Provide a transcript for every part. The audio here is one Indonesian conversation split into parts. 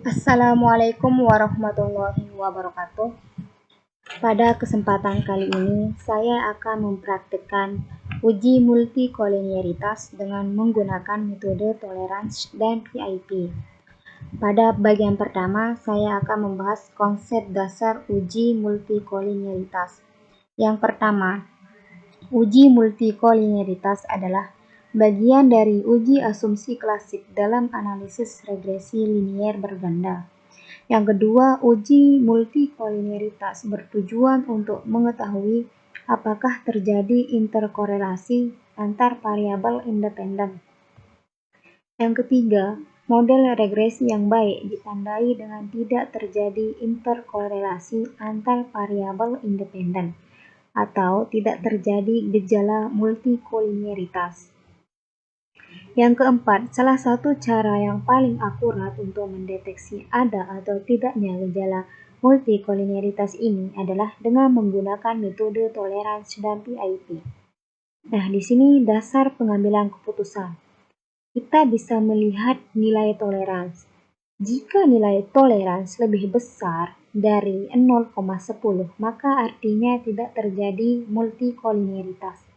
Assalamualaikum warahmatullahi wabarakatuh. Pada kesempatan kali ini, saya akan mempraktikkan uji multikolinearitas dengan menggunakan metode toleransi dan PIP. Pada bagian pertama, saya akan membahas konsep dasar uji multikolinearitas. Yang pertama, uji multikolinearitas adalah bagian dari uji asumsi klasik dalam analisis regresi linier berganda. Yang kedua, uji multikolinearitas bertujuan untuk mengetahui apakah terjadi interkorelasi antar variabel independen. Yang ketiga, model regresi yang baik ditandai dengan tidak terjadi interkorelasi antar variabel independen atau tidak terjadi gejala multikolinearitas. Yang keempat, salah satu cara yang paling akurat untuk mendeteksi ada atau tidaknya gejala multikolinearitas ini adalah dengan menggunakan metode toleransi dan PIP. Nah, di sini dasar pengambilan keputusan. Kita bisa melihat nilai toleransi. Jika nilai toleransi lebih besar dari 0,10, maka artinya tidak terjadi multikolinearitas.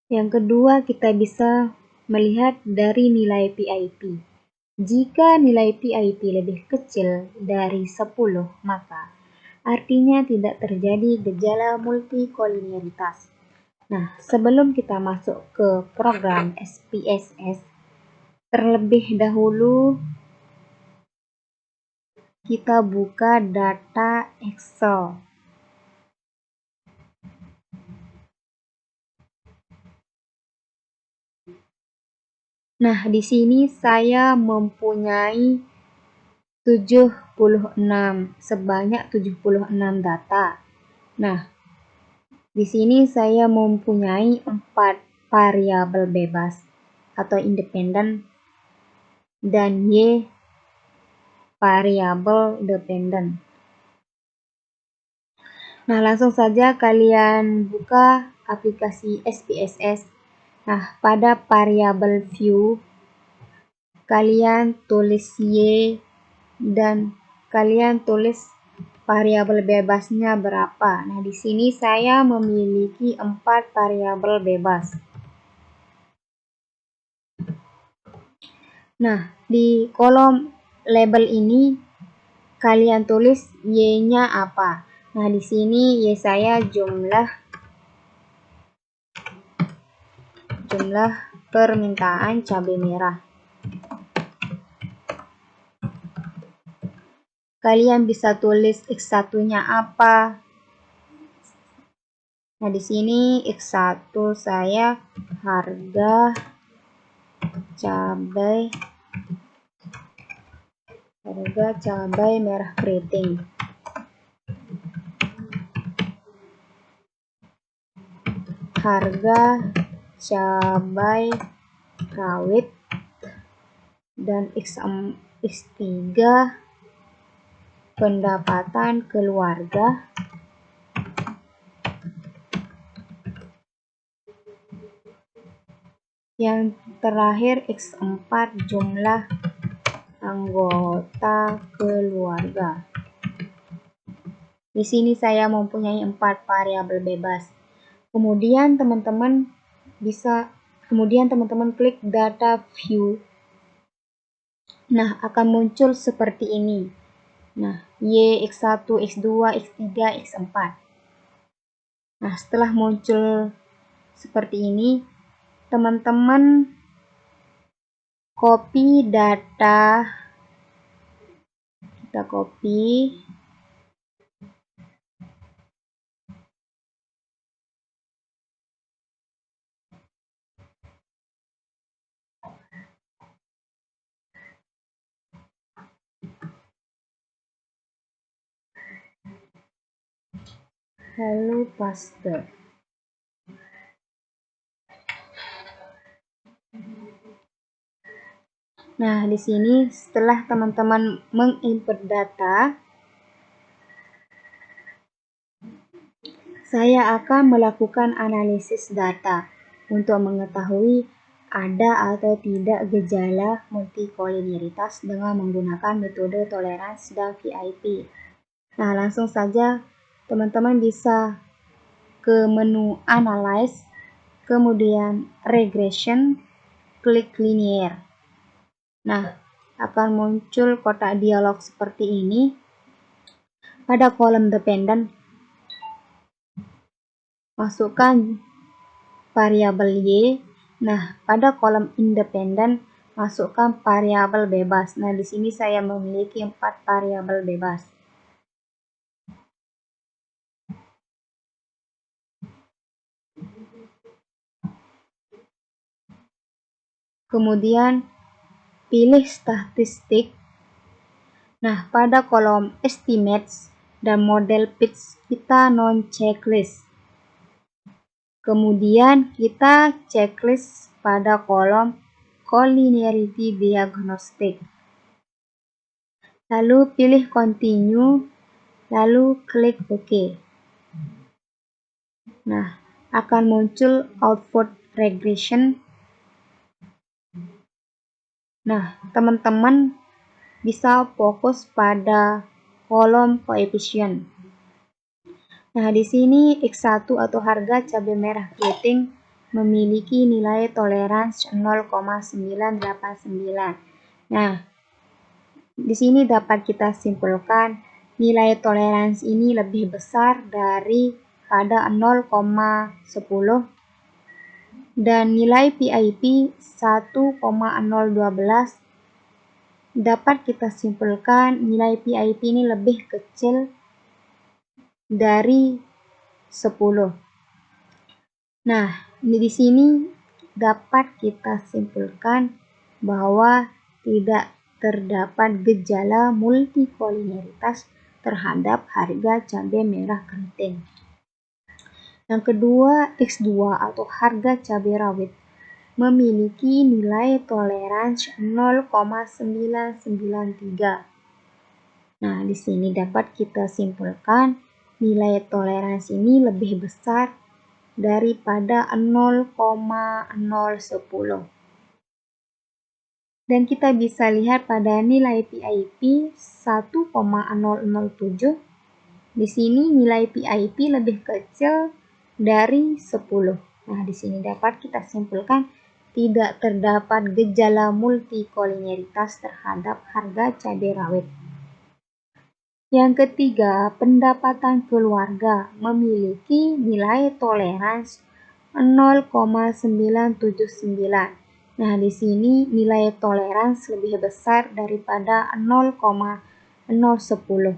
Yang kedua, kita bisa melihat dari nilai PIP. Jika nilai PIP lebih kecil dari 10, maka artinya tidak terjadi gejala multikolinearitas. Nah, sebelum kita masuk ke program SPSS, terlebih dahulu kita buka data Excel. Nah, di sini saya mempunyai sebanyak 76 data. Nah, di sini saya mempunyai 4 variabel bebas atau independen dan Y variabel dependen. Nah, langsung saja kalian buka aplikasi SPSS. Nah, pada variabel view kalian tulis Y dan kalian tulis variabel bebasnya berapa. Nah, di sini saya memiliki 4 variabel bebas. Nah, di kolom label ini kalian tulis Y-nya apa. Nah, di sini Y saya jumlah permintaan cabai merah. Kalian bisa tulis X1-nya apa. Nah, di sini X1 saya harga cabai merah keriting. Harga cabai rawit. Dan X3 pendapatan keluarga. Yang terakhir X4 jumlah anggota keluarga. Di sini saya mempunyai 4 variabel bebas. Kemudian teman-teman klik data view. Nah, akan muncul seperti ini. Nah, Y, X1, X2, X3, X4. Nah, setelah muncul seperti ini, teman-teman copy data. Kita copy. Lalu paste. Nah, di sini setelah teman-teman menginput data, saya akan melakukan analisis data untuk mengetahui ada atau tidak gejala multikolinialitas dengan menggunakan metode toleransi dan VIP. Nah, langsung saja teman-teman bisa ke menu Analyze, kemudian Regression, klik Linear. Nah, akan muncul kotak dialog seperti ini. Pada kolom dependen, masukkan variabel Y. Nah, pada kolom independen, masukkan variabel bebas. Nah, di sini saya memiliki 4 variabel bebas. Kemudian, pilih statistik. Nah, pada kolom estimates dan model fits kita non-checklist. Kemudian kita checklist pada kolom collinearity diagnostic. Lalu pilih continue, lalu klik OK. Nah, akan muncul output regression. Nah, teman-teman bisa fokus pada kolom koefisien. Nah, di sini X1 atau harga cabai merah keriting memiliki nilai toleransi 0,989. Nah, di sini dapat kita simpulkan nilai toleransi ini lebih besar daripada 0,10 dan nilai PIP 1,012. Dapat kita simpulkan nilai PIP ini lebih kecil dari 10. Nah, di sini dapat kita simpulkan bahwa tidak terdapat gejala multikolinialitas terhadap harga cabai merah keriting. Yang kedua, X2 atau harga cabai rawit memiliki nilai toleransi 0,993. Nah, di sini dapat kita simpulkan nilai toleransi ini lebih besar daripada 0,010. Dan kita bisa lihat pada nilai PIP 1,007. Di sini nilai PIP lebih kecil dari 10. Nah, di sini dapat kita simpulkan tidak terdapat gejala multikolinialitas terhadap harga cabai rawit. Yang ketiga, pendapatan keluarga memiliki nilai toleransi 0,979. Nah, di sini nilai toleransi lebih besar daripada 0,010.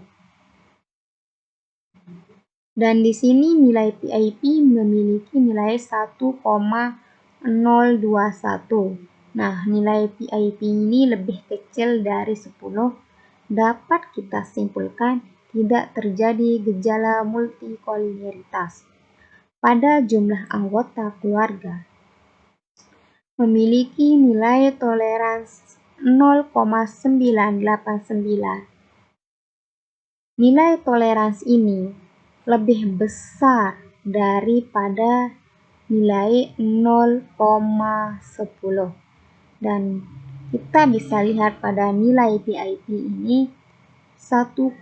Dan di sini nilai PIP memiliki nilai 1,021. Nah, nilai PIP ini lebih kecil dari 10. Dapat kita simpulkan tidak terjadi gejala multikolinialitas pada jumlah anggota keluarga. Memiliki nilai toleransi 0,989. Nilai toleransi ini lebih besar daripada nilai 0,10 dan kita bisa lihat pada nilai PIP ini 1,011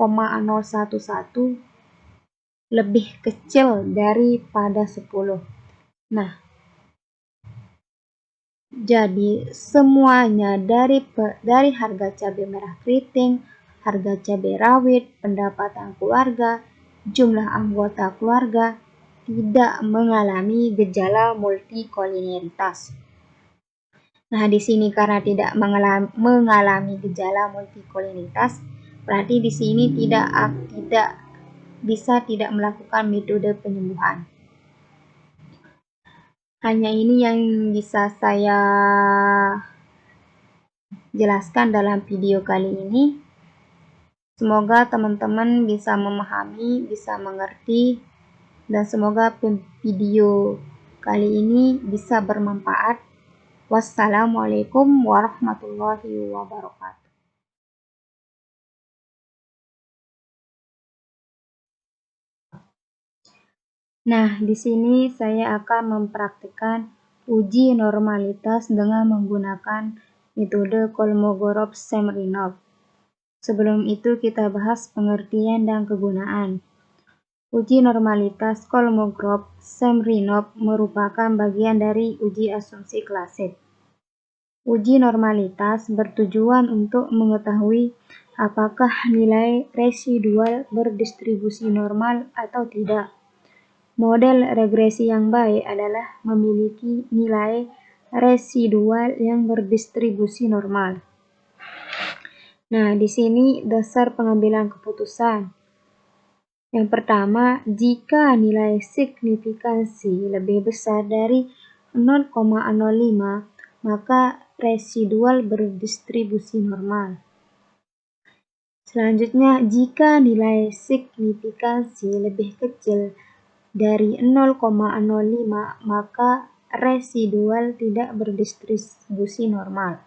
lebih kecil daripada 10. Nah, jadi semuanya dari harga cabai merah keriting, harga cabai rawit, pendapatan keluarga, jumlah anggota keluarga tidak mengalami gejala multikolinialitas. Nah, di sini karena tidak mengalami gejala multikolinialitas, berarti di sini tidak melakukan metode penyembuhan. Hanya ini yang bisa saya jelaskan dalam video kali ini. Semoga teman-teman bisa memahami, bisa mengerti, dan semoga video kali ini bisa bermanfaat. Wassalamualaikum warahmatullahi wabarakatuh. Nah, di sini saya akan mempraktikkan uji normalitas dengan menggunakan metode Kolmogorov-Semrinov. Sebelum itu kita bahas pengertian dan kegunaan. Uji normalitas Kolmogorov-Semrinov merupakan bagian dari uji asumsi klasik. Uji normalitas bertujuan untuk mengetahui apakah nilai residual berdistribusi normal atau tidak. Model regresi yang baik adalah memiliki nilai residual yang berdistribusi normal. Nah, di sini dasar pengambilan keputusan. Yang pertama, jika nilai signifikansi lebih besar dari 0,05, maka residual berdistribusi normal. Selanjutnya, jika nilai signifikansi lebih kecil dari 0,05, maka residual tidak berdistribusi normal.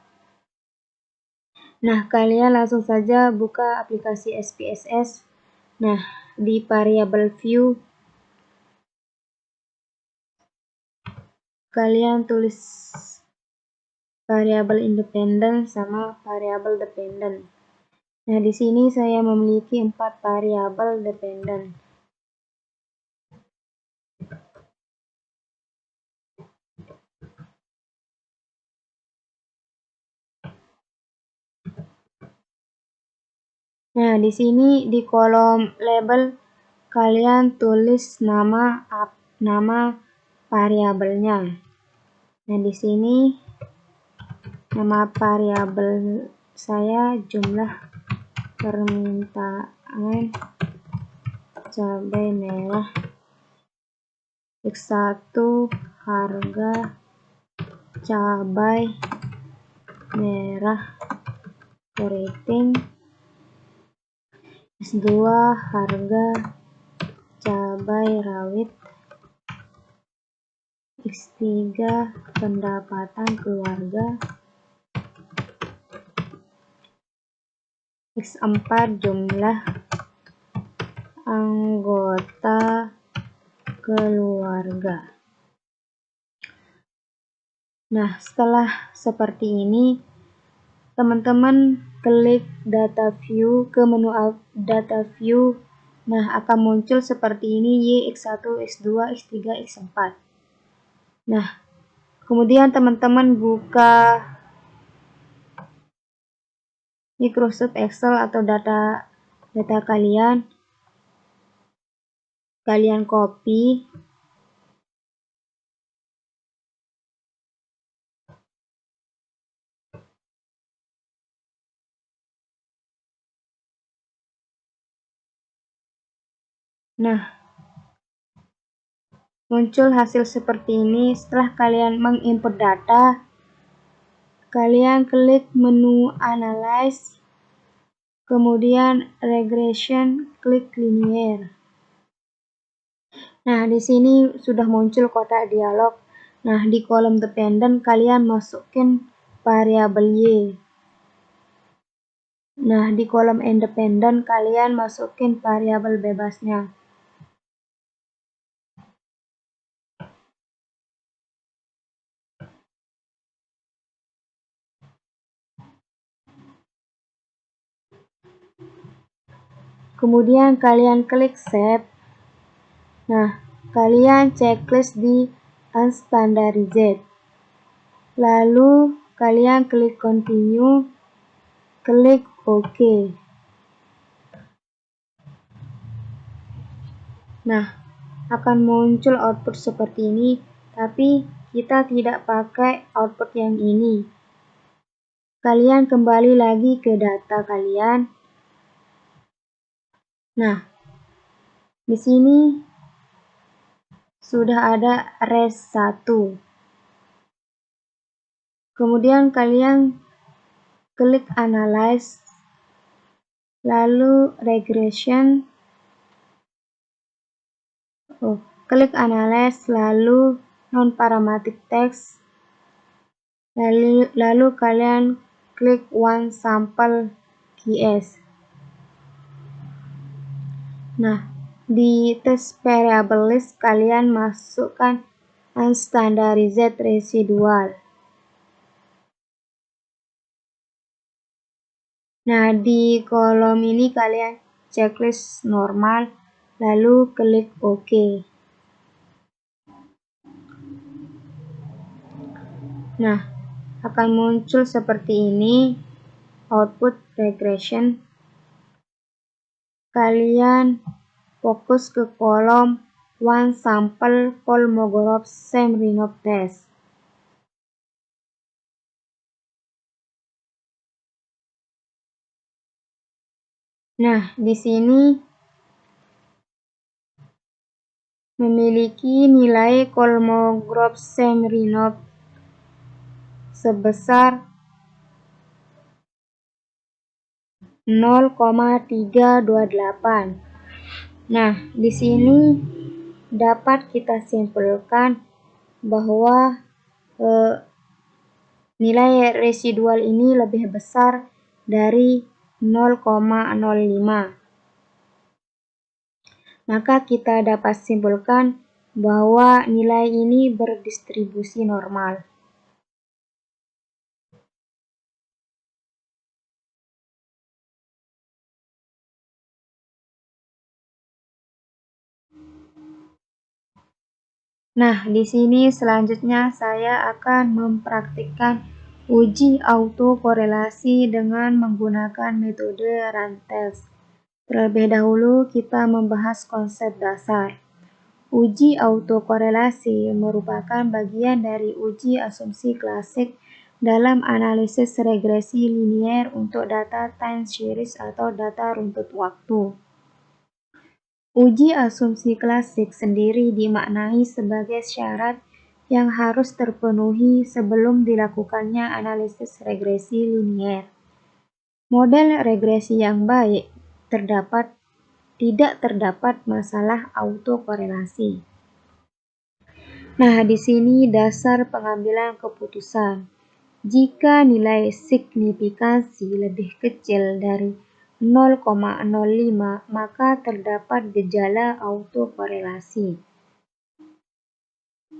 Nah, kalian langsung saja buka aplikasi SPSS. Nah, di variable view, kalian tulis variabel independen sama variabel dependen. Nah, di sini saya memiliki 4 variabel dependen. Nah, di sini di kolom label kalian tulis nama variabelnya. Nah, di sini nama variabel saya jumlah permintaan cabai merah, X1 harga cabai merah keriting, X2 harga cabai rawit, X3 pendapatan keluarga, X4 jumlah anggota keluarga. Nah, setelah seperti ini, teman-teman klik data view ke menu data view. Nah, akan muncul seperti ini Y, X1, X2, X3, X4. Nah, kemudian teman-teman buka Microsoft Excel atau data kalian copy. Nah, muncul hasil seperti ini. Setelah kalian menginput data, kalian klik menu Analyze, kemudian Regression, klik Linear. Nah, di sini sudah muncul kotak dialog. Nah, di kolom dependen kalian masukin variabel Y. Nah, di kolom independen kalian masukin variabel bebasnya. Kemudian kalian klik Save. Nah, kalian checklist di Unstandarized. Lalu kalian klik Continue, klik OK. Nah, akan muncul output seperti ini, tapi kita tidak pakai output yang ini. Kalian kembali lagi ke data kalian. Nah, di sini sudah ada res 1. Kemudian kalian klik Analyze, lalu Regression, klik Analyze, lalu Non-Parametric Text, lalu kalian klik One Sample QS. Nah, di test variable list kalian masukkan unstandardized residual. Nah, di kolom ini kalian checklist normal, lalu klik OK. Nah, akan muncul seperti ini, output regression. Kalian fokus ke kolom one sample Kolmogorov-Samionov test. Nah, di sini memiliki nilai Kolmogorov-Samionov sebesar 0,328. Nah, di sini dapat kita simpulkan bahwa nilai residual ini lebih besar dari 0,05. Maka kita dapat simpulkan bahwa nilai ini berdistribusi normal. Nah, di sini selanjutnya saya akan mempraktikkan uji autokorelasi dengan menggunakan metode run test. Terlebih dahulu kita membahas konsep dasar. Uji autokorelasi merupakan bagian dari uji asumsi klasik dalam analisis regresi linier untuk data time series atau data runtut waktu. Uji asumsi klasik sendiri dimaknai sebagai syarat yang harus terpenuhi sebelum dilakukannya analisis regresi linier. Model regresi yang baik tidak terdapat masalah autokorelasi. Nah, di sini dasar pengambilan keputusan. Jika nilai signifikansi lebih kecil dari 0,05, maka terdapat gejala autokorelasi.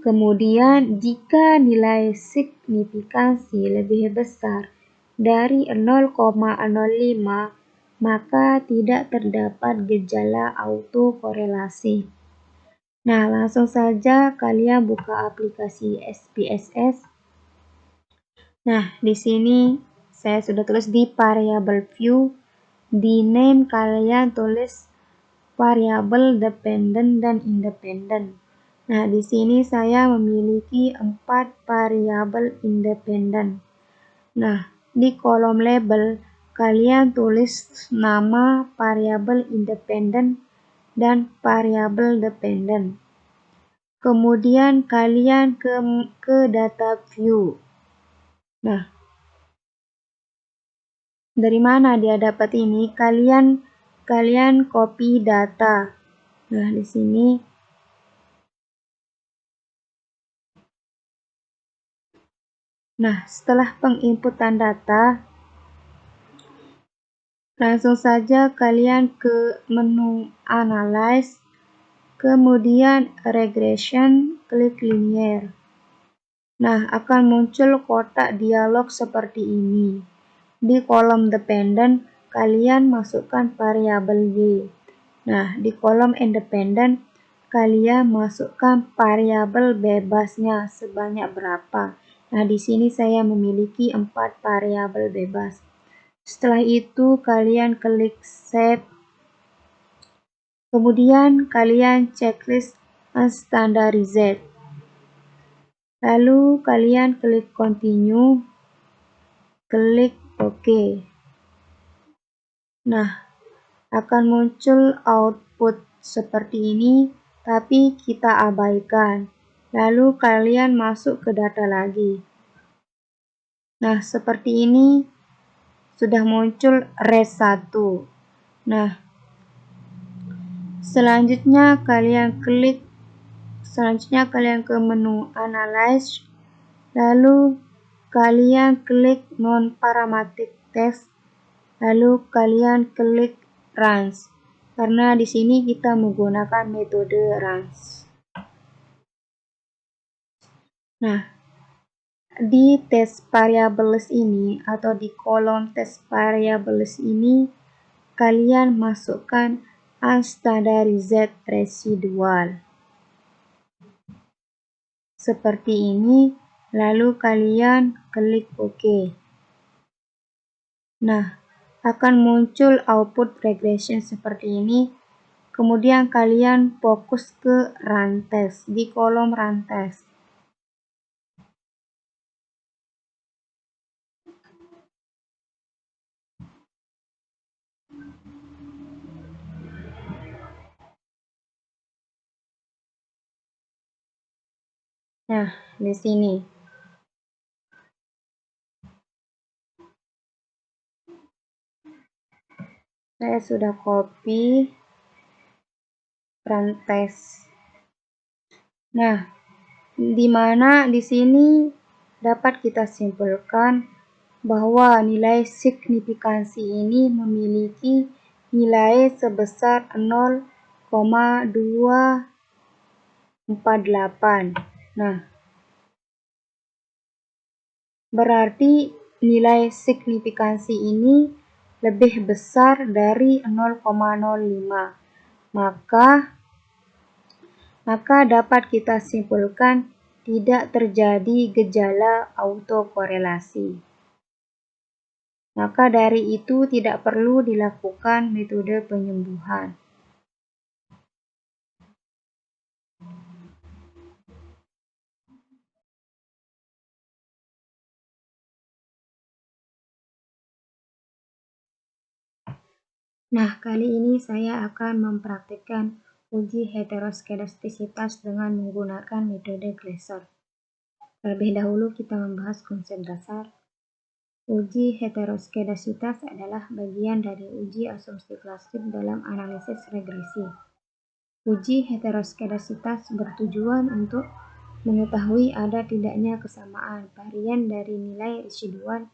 Kemudian, jika nilai signifikansi lebih besar dari 0,05, maka tidak terdapat gejala autokorelasi. Nah, langsung saja kalian buka aplikasi SPSS. Nah, di sini saya sudah tulis di variable view. Di name kalian tulis variable dependent dan independent. Nah, di sini saya memiliki 4 variabel independent. Nah, di kolom label kalian tulis nama variabel independent dan variabel dependent. Kemudian kalian ke data view. Nah, dari mana dia dapat ini? Kalian copy data. Nah, di sini setelah penginputan data, langsung saja kalian ke menu Analyze, kemudian Regression, klik Linear. Nah, akan muncul kotak dialog seperti ini. Di kolom Dependent, kalian masukkan variabel Y. Nah, di kolom Independent, kalian masukkan variabel bebasnya sebanyak berapa. Nah, di sini saya memiliki 4 variabel bebas. Setelah itu, kalian klik Save. Kemudian, kalian checklist Unstandardized. Lalu, kalian klik Continue, klik OK. Nah, akan muncul output seperti ini, tapi kita abaikan. Lalu, kalian masuk ke data lagi. Nah, seperti ini sudah muncul res 1. Nah, selanjutnya kalian ke menu Analyze, lalu kalian klik Non-Parametric Test, lalu kalian klik Runs, karena di sini kita menggunakan metode Runs. Nah, di test variables ini atau di kolom test variables ini, kalian masukkan unstandardized residual. Seperti ini, lalu kalian klik OK. Nah, akan muncul output regression seperti ini. Kemudian kalian fokus ke run test di kolom run test. Nah, di sini. Saya sudah copy run test. Nah, di mana di sini dapat kita simpulkan bahwa nilai signifikansi ini memiliki nilai sebesar 0,248. Nah, berarti nilai signifikansi ini lebih besar dari 0,05. Maka dapat kita simpulkan tidak terjadi gejala autokorelasi. Maka dari itu tidak perlu dilakukan metode penyembuhan. Nah, kali ini saya akan mempraktikkan uji heteroskedastisitas dengan menggunakan metode Glasser. Terlebih dahulu kita membahas konsep dasar. Uji heteroskedasitas adalah bagian dari uji asumsi klasik dalam analisis regresi. Uji heteroskedasitas bertujuan untuk mengetahui ada tidaknya kesamaan varian dari nilai residual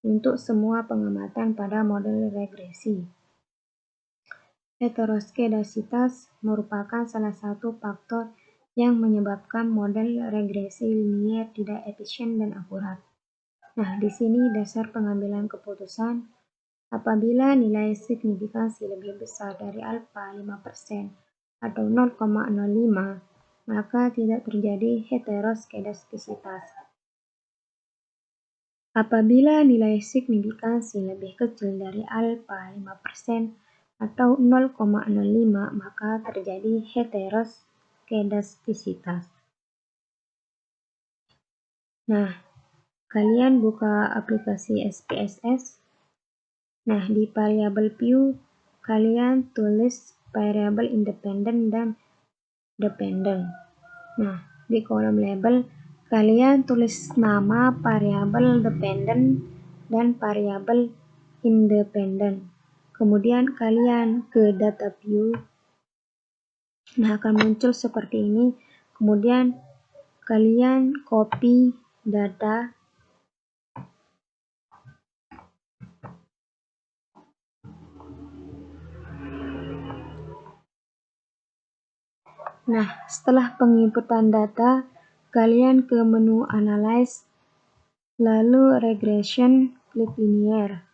untuk semua pengamatan pada model regresi. Heteroskedasitas merupakan salah satu faktor yang menyebabkan model regresi linier tidak efisien dan akurat. Nah, di sini dasar pengambilan keputusan. Apabila nilai signifikansi lebih besar dari alfa 5% atau 0,05, maka tidak terjadi heteroskedastisitas. Apabila nilai signifikansi lebih kecil dari alfa 5% atau 0,05, maka terjadi heteroskedastisitas. Nah, kalian buka aplikasi SPSS. Nah, di variable view, kalian tulis variable independent dan dependent. Nah, di kolom label, kalian tulis nama variable dependent dan variable independent. Kemudian kalian ke data view. Nah, akan muncul seperti ini. Kemudian kalian copy data. Nah, setelah penginputan data, kalian ke menu Analyze, lalu Regression, klik Linear.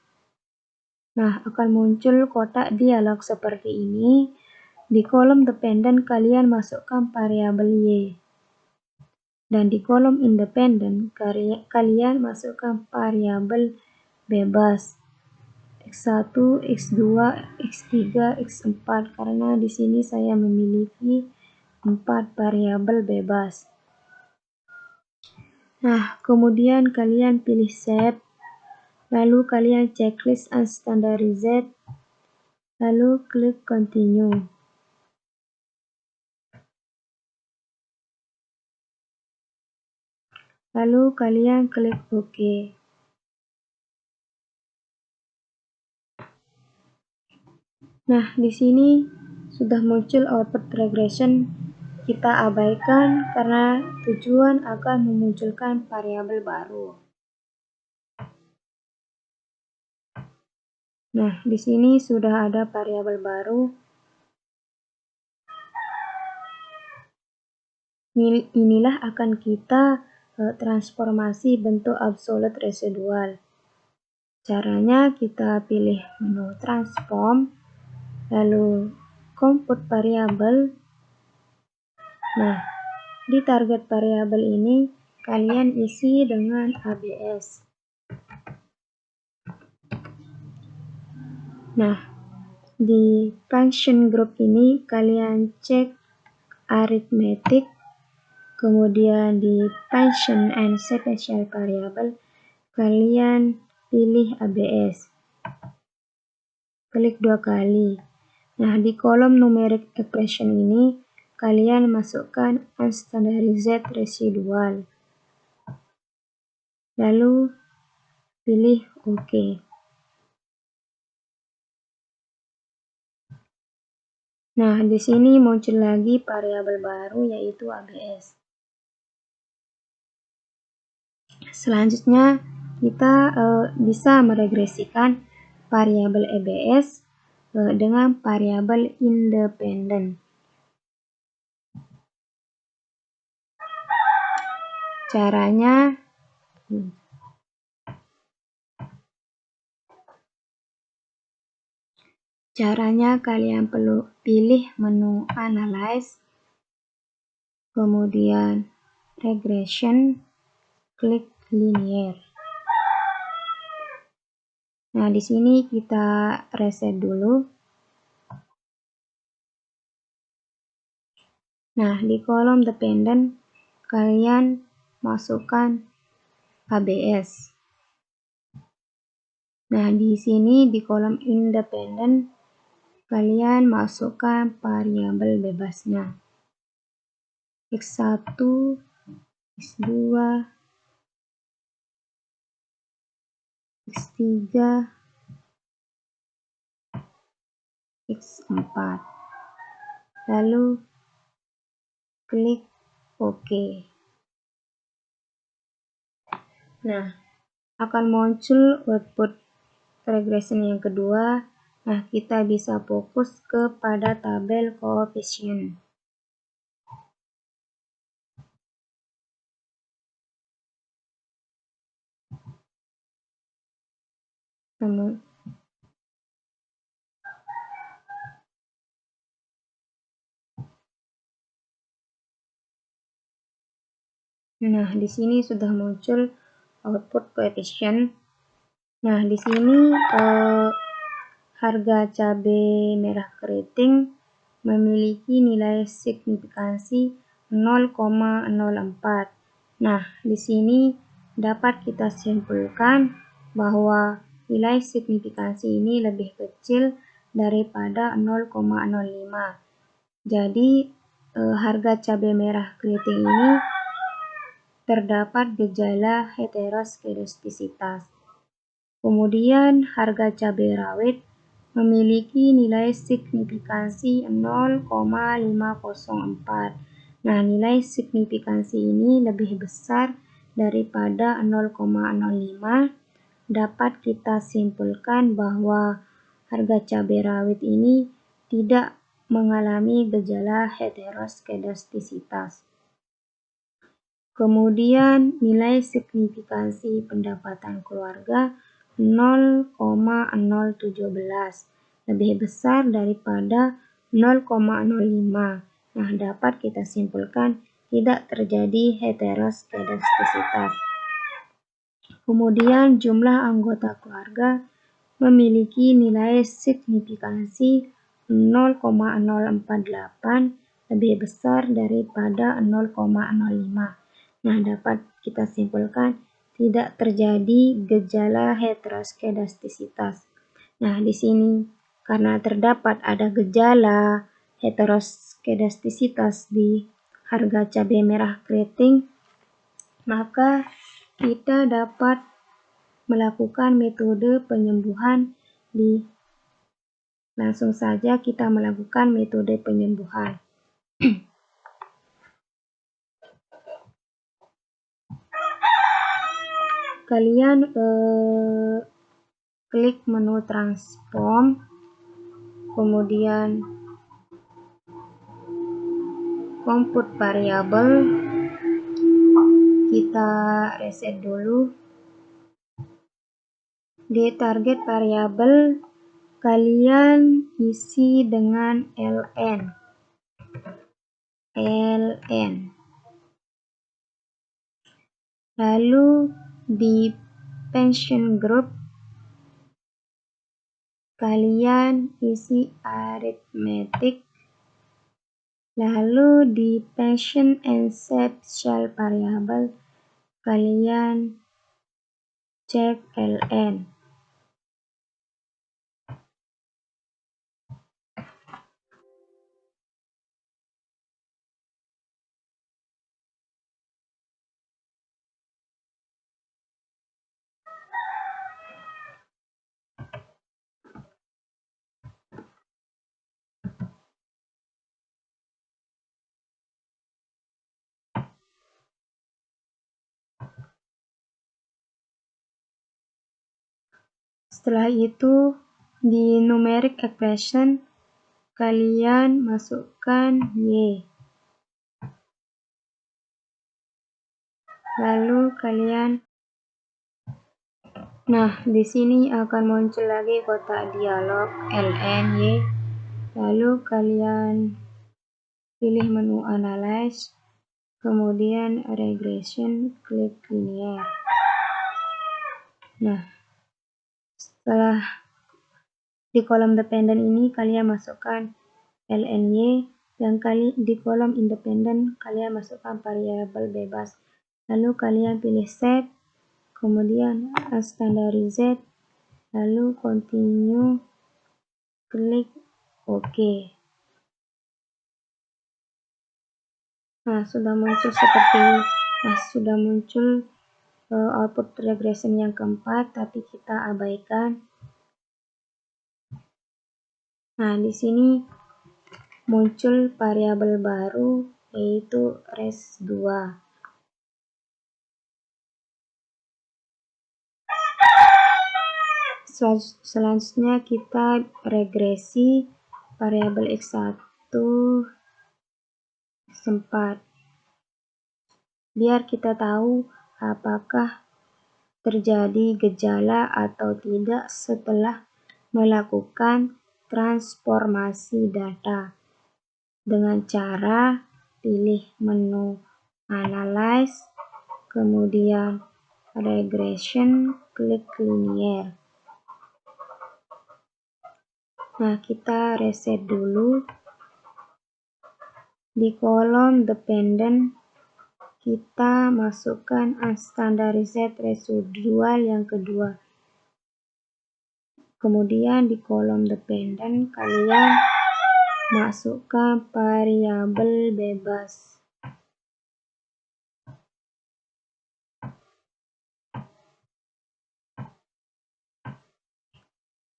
Nah, akan muncul kotak dialog seperti ini. Di kolom Dependent, kalian masukkan variabel Y. Dan di kolom Independent, kalian masukkan variabel bebas. X1, X2, X3, X4, karena di sini saya memiliki 4 variabel bebas. Nah, kemudian kalian pilih Save, lalu kalian checklist unstandardized, lalu klik Continue. Lalu kalian klik OK. Nah, di sini sudah muncul output regression. Kita abaikan karena tujuan akan memunculkan variabel baru. Nah, di sini sudah ada variabel baru. Inilah akan kita transformasi bentuk absolut residual. Caranya kita pilih menu transform, lalu compute variable. Nah, di target variabel ini kalian isi dengan ABS. Nah, di function group ini kalian cek arithmetic, kemudian di function and special variable kalian pilih ABS. Klik 2 kali. Nah, di kolom numeric expression ini kalian masukkan unstandardized residual. Lalu pilih OK. Nah, di sini muncul lagi variabel baru yaitu ABS. Selanjutnya kita bisa meregresikan variabel ABS dengan variabel independen. Caranya kalian perlu pilih menu Analyze, kemudian Regression, klik Linear. Nah, di sini kita reset dulu. Nah, di kolom dependent kalian masukkan ABS. Nah, di sini di kolom independent kalian masukkan variabel bebasnya. X1, X2, X3, X4. Lalu klik OK. Nah, akan muncul output regression yang kedua. Nah, kita bisa fokus kepada tabel koefisien. Nah, di sini sudah muncul output koefisien. Nah, di sini harga cabai merah keriting memiliki nilai signifikansi 0,04. Nah, di sini dapat kita simpulkan bahwa nilai signifikansi ini lebih kecil daripada 0,05. Jadi, harga cabai merah keriting ini terdapat gejala heteroskedastisitas. Kemudian harga cabai rawit memiliki nilai signifikansi 0,504. Nah, nilai signifikansi ini lebih besar daripada 0,05. Dapat kita simpulkan bahwa harga cabai rawit ini tidak mengalami gejala heteroskedastisitas. Kemudian nilai signifikansi pendapatan keluarga 0,017 lebih besar daripada 0,05. Nah, dapat kita simpulkan tidak terjadi heteroskedastisitas. Kemudian jumlah anggota keluarga memiliki nilai signifikansi 0,048 lebih besar daripada 0,05. Nah, dapat kita simpulkan tidak terjadi gejala heteroskedastisitas. Nah, di sini karena terdapat ada gejala heteroskedastisitas di harga cabai merah keriting, maka kita dapat melakukan metode penyembuhan langsung saja kita melakukan metode penyembuhan. Kalian klik menu transform, kemudian compute variable, kita reset dulu. Di target variabel kalian isi dengan ln. Lalu di function group kalian isi arithmetic. Lalu di function and special variable kalian cek ln. Setelah itu, di numeric expression, kalian masukkan Y. Lalu kalian, di sini akan muncul lagi kotak dialog ln Y. Lalu kalian pilih menu analyze, kemudian regression, klik linear. Setelah di kolom dependent ini kalian masukkan lny, dan di kolom independent kalian masukkan variabel bebas. Lalu kalian pilih save, kemudian standardized, lalu continue, klik OK. Sudah muncul output regression yang keempat, tapi kita abaikan. Di sini muncul variabel baru yaitu res2. Selanjutnya kita regresi variabel x1 sempat, biar kita tahu apakah terjadi gejala atau tidak setelah melakukan transformasi data dengan cara pilih menu analyze, kemudian regression, klik linear. Kita reset dulu. Di kolom dependent kita masukkan unstandardized residual yang kedua. Kemudian di kolom dependent kalian masukkan variabel bebas.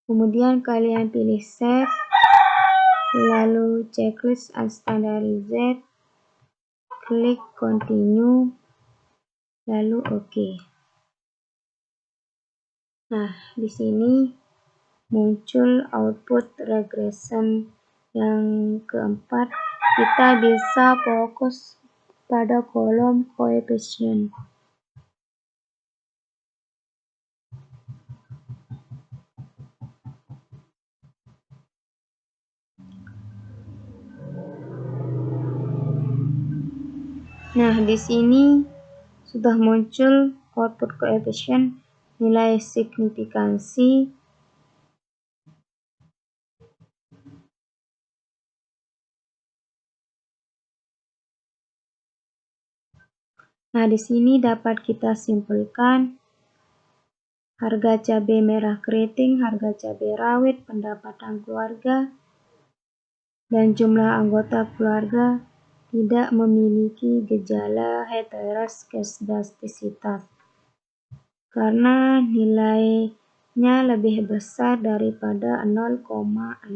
Kemudian kalian pilih save, lalu checklist unstandardized, klik continue, lalu OK. Di sini muncul output regression yang keempat. Kita bisa fokus pada kolom coefficient. Di sini sudah muncul output coefficient, nilai signifikansi, di sini dapat kita simpulkan harga cabai merah keriting, harga cabai rawit, pendapatan keluarga, dan jumlah anggota keluarga tidak memiliki gejala heteroskedastisitas karena nilainya lebih besar daripada 0,05.